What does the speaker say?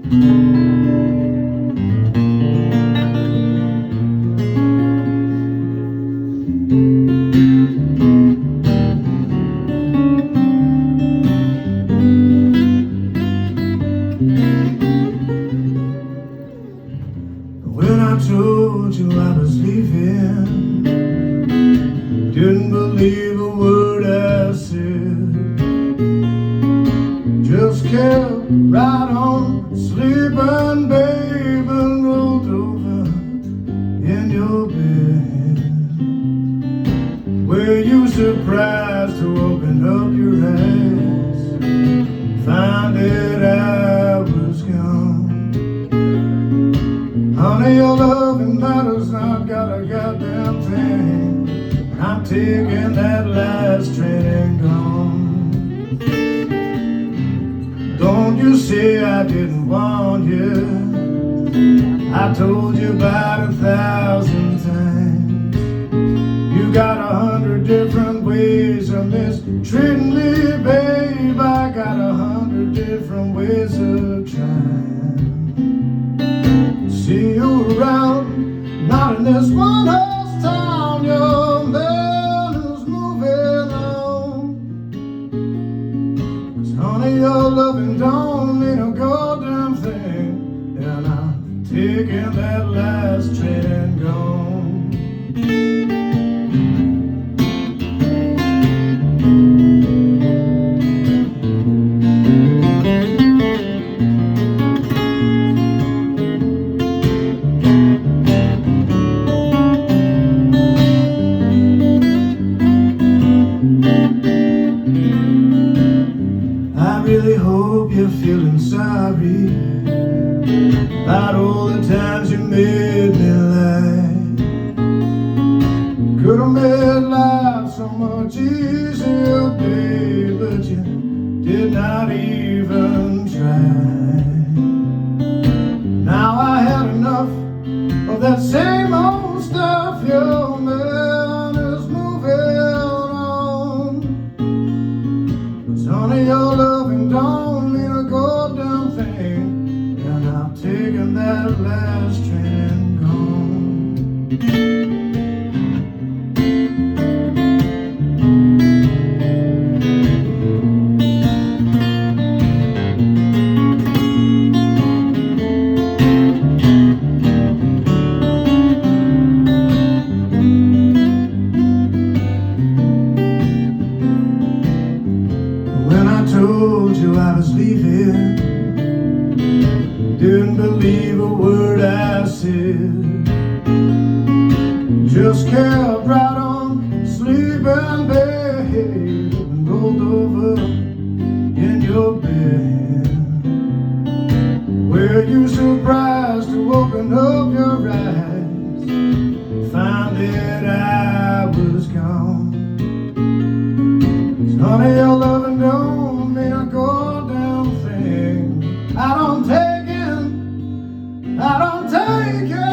When I told you I was leaving, didn't believe a word I said. Just kept right on sleeping, babe, and rolled over in your bed. Were you surprised to open up your eyes, find that I was gone? Honey, your loving matter's not got a goddamn thing. I'm taking that last train and gone. Don't you say I didn't warn you? I told you about 1,000 times. You got 100 different ways of mistreating me, babe. I got 100 different ways of trying. See you around, not in this one horse town. Your man is moving on. 'Cause honey, your loving don't mean a goddamn thing, and I'm taking that last train and gone. I really hope you're feeling sorry about all the times you made me lie. Could have made life so much easier, babe, but you did not even try. Now I had enough of that same old stuff. Your man is moving on. 'Cause honey, your loving don't mean a goddamn thing, and I'm taking that last train and gone. When I told you I was leaving, didn't believe a word I said. Just kept right on sleeping, babe, and rolled over in your bed. Were you surprised to open up your eyes, find that I was gone? 'Cause honey, your loving don't mean a goddamn thing. I don't take it